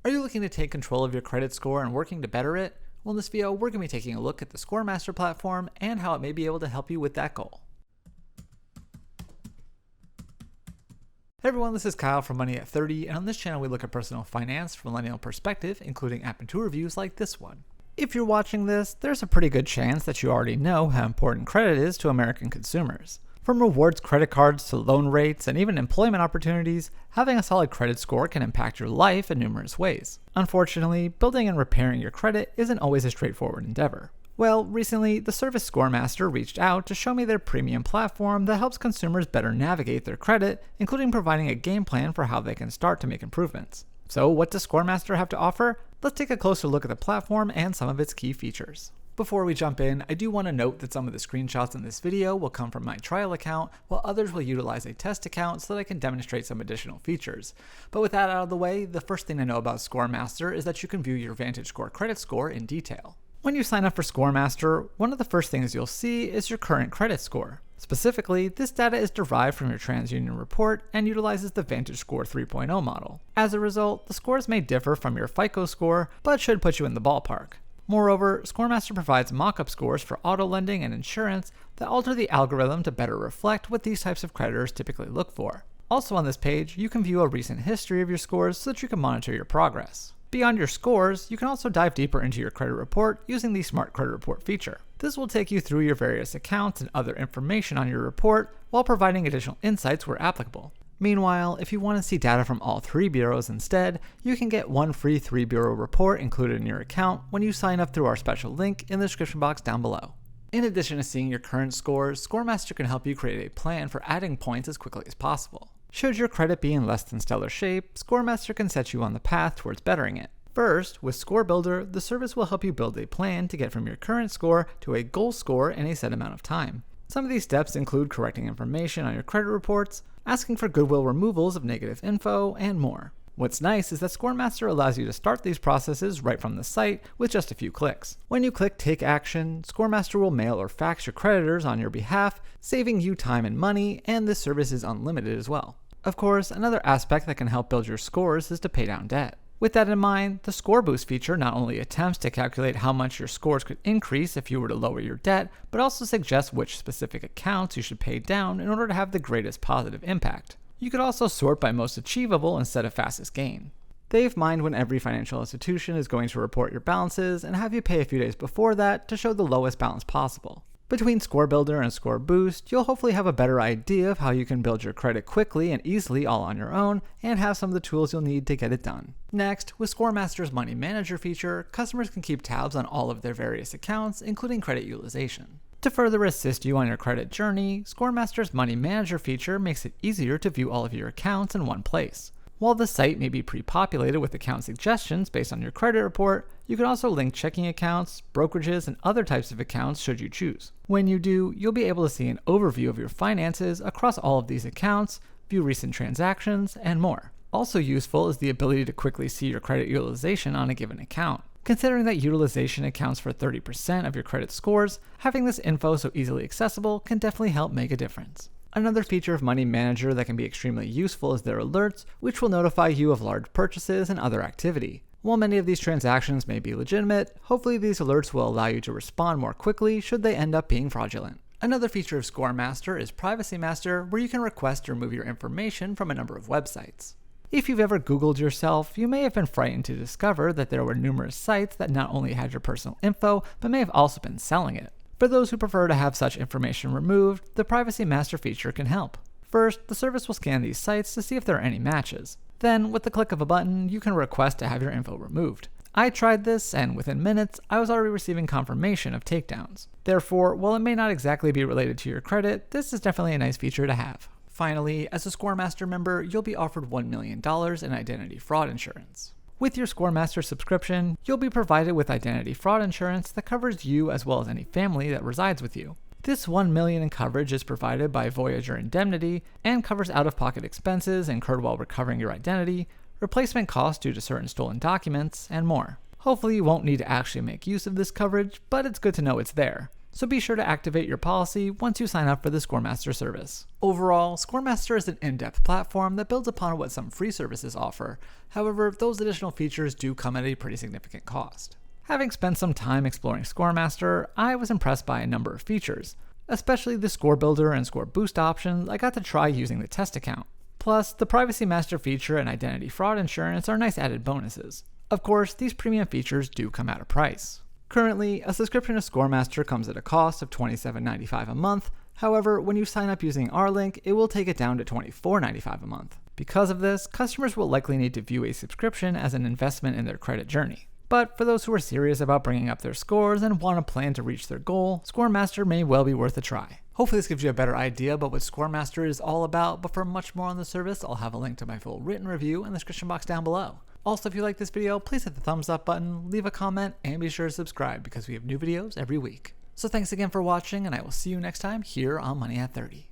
Are you looking to take control of your credit score and working to better it? Well, in this video, we're going to be taking a look at the ScoreMaster platform and how it may be able to help you with that goal. Hey everyone, this is Kyle from Money at 30, and on this channel we look at personal finance from a millennial perspective, including app and tool reviews like this one. If you're watching this, there's a pretty good chance that you already know how important credit is to American consumers. From rewards credit cards to loan rates and even employment opportunities, having a solid credit score can impact your life in numerous ways. Unfortunately, building and repairing your credit isn't always a straightforward endeavor. Well, recently, the service ScoreMaster reached out to show me their premium platform that helps consumers better navigate their credit, including providing a game plan for how they can start to make improvements. So what does ScoreMaster have to offer? Let's take a closer look at the platform and some of its key features. Before we jump in, I do want to note that some of the screenshots in this video will come from my trial account, while others will utilize a test account so that I can demonstrate some additional features. But with that out of the way, the first thing to know about ScoreMaster is that you can view your VantageScore credit score in detail. When you sign up for ScoreMaster, one of the first things you'll see is your current credit score. Specifically, this data is derived from your TransUnion report and utilizes the VantageScore 3.0 model. As a result, the scores may differ from your FICO score, but should put you in the ballpark. Moreover, ScoreMaster provides mock-up scores for auto lending and insurance that alter the algorithm to better reflect what these types of creditors typically look for. Also on this page, you can view a recent history of your scores so that you can monitor your progress. Beyond your scores, you can also dive deeper into your credit report using the SmartCredit report feature. This will take you through your various accounts and other information on your report while providing additional insights where applicable. Meanwhile, if you want to see data from all three bureaus instead, you can get one free 3-bureau report included in your account when you sign up through our special link in the description box down below. In addition to seeing your current scores, ScoreMaster can help you create a plan for adding points as quickly as possible. Should your credit be in less than stellar shape, ScoreMaster can set you on the path towards bettering it. First, with Score Builder, the service will help you build a plan to get from your current score to a goal score in a set amount of time. Some of these steps include correcting information on your credit reports, asking for goodwill removals of negative info, and more. What's nice is that ScoreMaster allows you to start these processes right from the site with just a few clicks. When you click Take Action, ScoreMaster will mail or fax your creditors on your behalf, saving you time and money, and this service is unlimited as well. Of course, another aspect that can help build your scores is to pay down debt. With that in mind, the Score Boost feature not only attempts to calculate how much your scores could increase if you were to lower your debt, but also suggests which specific accounts you should pay down in order to have the greatest positive impact. You could also sort by most achievable instead of fastest gain. They've mined when every financial institution is going to report your balances and have you pay a few days before that to show the lowest balance possible. Between Score Builder and Score Boost, you'll hopefully have a better idea of how you can build your credit quickly and easily all on your own, and have some of the tools you'll need to get it done. Next, with ScoreMaster's Money Manager feature, customers can keep tabs on all of their various accounts, including credit utilization. To further assist you on your credit journey, ScoreMaster's Money Manager feature makes it easier to view all of your accounts in one place. While the site may be pre-populated with account suggestions based on your credit report, you can also link checking accounts, brokerages, and other types of accounts should you choose. When you do, you'll be able to see an overview of your finances across all of these accounts, view recent transactions, and more. Also useful is the ability to quickly see your credit utilization on a given account. Considering that utilization accounts for 30% of your credit scores, having this info so easily accessible can definitely help make a difference. Another feature of Money Manager that can be extremely useful is their alerts, which will notify you of large purchases and other activity. While many of these transactions may be legitimate, hopefully these alerts will allow you to respond more quickly should they end up being fraudulent. Another feature of ScoreMaster is Privacy Master, where you can request to remove your information from a number of websites. If you've ever Googled yourself, you may have been frightened to discover that there were numerous sites that not only had your personal info, but may have also been selling it. For those who prefer to have such information removed, the Privacy Master feature can help. First, the service will scan these sites to see if there are any matches. Then, with the click of a button, you can request to have your info removed. I tried this, and within minutes, I was already receiving confirmation of takedowns. Therefore, while it may not exactly be related to your credit, this is definitely a nice feature to have. Finally, as a ScoreMaster member, you'll be offered $1 million in identity fraud insurance. With your ScoreMaster subscription, you'll be provided with identity fraud insurance that covers you as well as any family that resides with you. This $1 million in coverage is provided by Voyager Indemnity and covers out-of-pocket expenses incurred while recovering your identity, replacement costs due to certain stolen documents, and more. Hopefully you won't need to actually make use of this coverage, but it's good to know it's there. so be sure to activate your policy once you sign up for the ScoreMaster service. Overall, ScoreMaster is an in-depth platform that builds upon what some free services offer. However, those additional features do come at a pretty significant cost. Having spent some time exploring ScoreMaster, I was impressed by a number of features, especially the Score Builder and Score Boost options I got to try using the test account. Plus, the Privacy Master feature and identity fraud insurance are nice added bonuses. Of course, these premium features do come at a price. Currently, a subscription to ScoreMaster comes at a cost of $27.95 a month. However, when you sign up using our link, it will take it down to $24.95 a month. Because of this, customers will likely need to view a subscription as an investment in their credit journey. But for those who are serious about bringing up their scores and want a plan to reach their goal, ScoreMaster may well be worth a try. Hopefully this gives you a better idea about what ScoreMaster is all about, but for much more on the service, I'll have a link to my full written review in the description box down below. Also, if you like this video, please hit the thumbs up button, leave a comment, and be sure to subscribe because we have new videos every week. So thanks again for watching, and I will see you next time here on Money at 30.